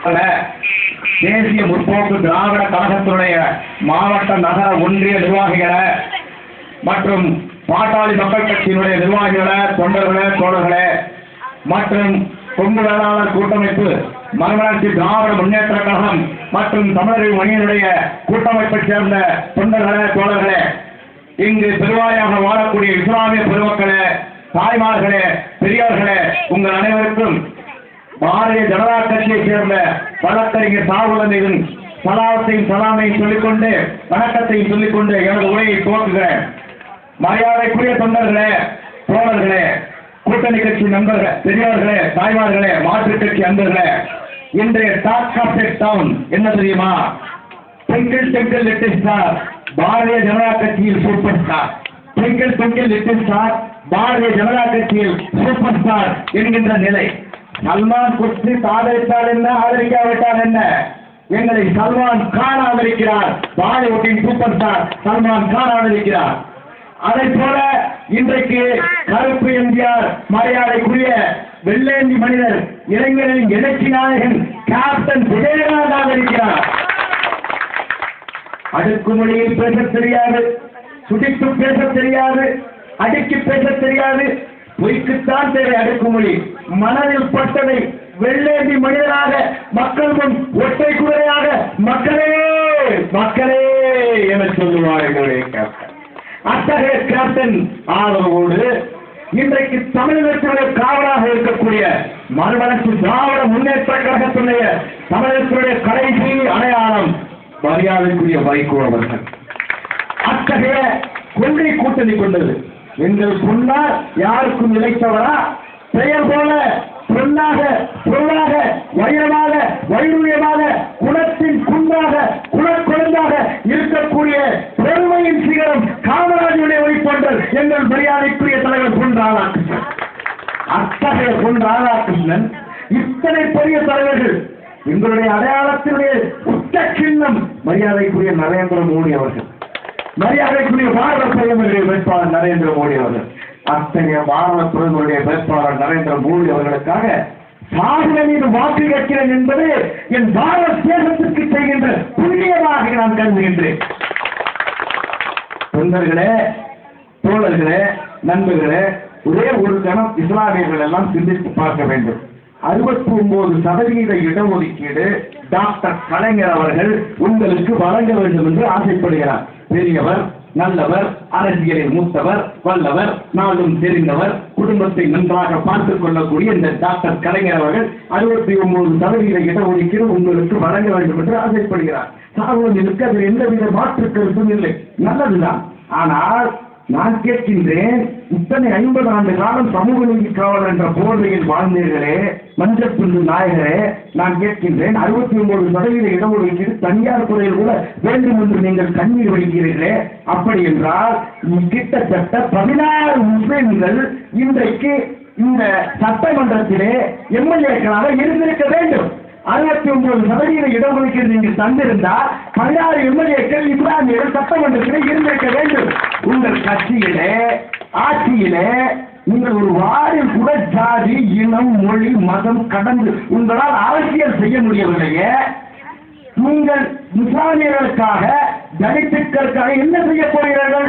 தேசிய முற்போக்கு திராவிட கழகத்தினுடைய மாவட்ட நகர ஒன்றிய நிர்வாகிகளை மற்றும் பாட்டாளி மக்கள் கட்சியினுடைய நிர்வாகிகளை, தொண்டர்களே, தோழர்களே மற்றும் கொங்கு வேளாளர் கூட்டமைப்பு, மறுமலர்ச்சி திராவிட முன்னேற்ற கழகம் மற்றும் தமிழர்கள் மணியினுடைய கூட்டமைப்பைச் சேர்ந்த தொண்டர்களே, தோழர்களே, இங்கு பெருவாயாக வாழக்கூடிய இஸ்லாமிய பெருமக்களே, தாய்மார்களே, பெரியோர்களே, உங்கள் அனைவருக்கும் பாரதிய ஜனதா கட்சியைச் சேர்ந்த வழக்கறிஞர் சாவுலமையின் சலாத்தையும் சலாமையும் சொல்லிக்கொண்டு வணக்கத்தையும் சொல்லிக்கொண்டு எனது உரையை துவக்குகிறேன். மரியாதைக்குரிய தொண்டர்களே, தோழர்களே, கூட்டணி கட்சி நண்பர்களே, பெரியோர்களே, தாய்மார்களே, மாற்றுக் கட்சி அன்பர்களே, இன்றைய டாக் ஆஃப் தி டவுன் என்ன தெரியுமா? Twinkle twinkle little star, Bharatiya Janata கட்சியில் super star. Twinkle twinkle little star, Bharatiya Janata கட்சியில் சூப்பர் ஸ்டார் என்கின்ற நிலை. சல்மான் குர்சி ஆதரித்தால் என்ன, ஆதரிக்காவிட்டால் என்ன? எங்களை சல்மான் கான் ஆதரிக்கிறார். பாலிவுட்டின் சூப்பர் ஸ்டார் சல்மான் கான் ஆதரிக்கிறார். அதை போல இன்றைக்கு கருப்பு எம்ஜிஆர், மரியாதைக்குரிய வெள்ளேந்தி மனிதர், இளைஞர்களின் எழுச்சி நாயகன் கேப்டன் விஜயகாந்த் ஆதரிக்கிறார். அடுக்குமொழியில் பேச தெரியாது, சுடித்து பேச தெரியாது, அடுக்கி பேச தெரியாது, பொய்க்குத்தான் தேவை அடுக்குமொழி. மனதில் பட்டதை வெள்ளேந்தி மனிதராக மக்கள் முன் ஒற்றை குதிரையாக மக்களே மக்களே என சொல்லுவார் எங்களுடைய கேப்டன். அத்தகைய கேப்டன் ஆதரவோடு இன்றைக்கு தமிழகத்தினுடைய காவலாக இருக்கக்கூடிய மறுமலர்ச்சி திராவிட முன்னேற்ற கழகத்தினுடைய தமிழகத்தினுடைய கடைசி அடையாளம் மரியாதைக்குரிய வைகோ அவர்கள். அத்தகைய கொள்கை கூட்டணி கொண்டது. எங்கள் பொன்னார் யாருக்கும் நிலைத்தவரா? பெயர் போல பொன்னாக, பொருளாக, வைரமாக, வைரூயமாக, குணத்தின் குன்றாக, குணக்கொழுந்தாக இருக்கக்கூடிய பெருமையின் சிகரம் காமராஜுடைய வைப்பொன்றல் எங்கள் மரியாதைக்குரிய தலைவர் பொன் ராதாகிருஷ்ணன். அத்தகைய பொன் ராதாகிருஷ்ணன், இத்தனை பெரிய தலைவர்கள், எங்களுடைய அடையாளத்தினுடைய உச்ச சின்னம் மரியாதைக்குரிய நரேந்திர மோடி அவர்கள், மரியாதைக்குரிய பாரத பிரதமருடைய வேட்பாளர் நரேந்திர மோடி அவர்கள். அத்தகைய பாரத பிரதமருடைய வேட்பாளர் நரேந்திர மோடி அவர்களுக்காக சாதனை மீது வாக்கு கேட்கிறேன் என்பது என் பாரத தேசத்திற்கு செய்கின்ற புண்ணியமாக நான் கருதுகின்றேன். தொண்டர்களே, தோழர்களே, நண்பர்களே, ஒரே ஒரு கணம் இஸ்லாமியர்கள் எல்லாம் சிந்தித்து பார்க்க வேண்டும். 69% இடஒதுக்கீடு டாக்டர் கலைஞர் அவர்கள் உங்களுக்கு வழங்க வேண்டும் என்று ஆசைப்படுகிறார். பெரியவர், நல்லவர், அரசியலில் மூத்தவர், வல்லவர், நாளும் தெரிந்தவர், குடும்பத்தை நன்றாக பார்த்துக் கொள்ளக்கூடிய இந்த டாக்டர் கலைஞர் அவர்கள் 69% இடஒதுக்கீடு உங்களுக்கு வழங்க வேண்டும் என்று ஆசைப்படுகிறார். சாகுவதற்கு அதில் எந்தவித மாற்று கருத்தும் இல்லை, நல்லதுதான். ஆனால் நான் கேட்கின்றேன், இத்தனை 50 ஆண்டு காலம் சமூக நீதி காவலர் என்ற போர்வையில் வாழ்ந்தீர்களே, மஞ்சள் நாயகரே, நான் கேட்கின்றேன், 69% இடஒதுக்கீடு தனியார் துறையில் கூட வேண்டும் என்று நீங்கள் கண்ணீர் வடிக்கிறீர்களே, அப்படி என்றால் கிட்டத்தட்ட 16 முஸ்லிம்கள் இன்றைக்கு இந்த சட்டமன்றத்திலே எம்எல்ஏக்களாக இருந்திருக்க வேண்டும். 69% இடஒதுக்கீடு நீங்கள் தந்திருந்தால் 16 எம்எல்ஏக்கள் இஸ்லாமியர்கள் சட்டமன்றத்திலே இருந்திருக்க வேண்டும். உங்கள் கட்சியிலே, ஆட்சியிலே நீங்கள் ஒரு வாரில் கூட ஜாதி, இனம், மொழி, மதம் கடந்து உங்களால் அரசியல் செய்ய முடியவில்லையே. நீங்கள் இஸ்லாமியர்களுக்காக, தலித்துக்களுக்காக என்ன செய்ய போகிறீர்கள்?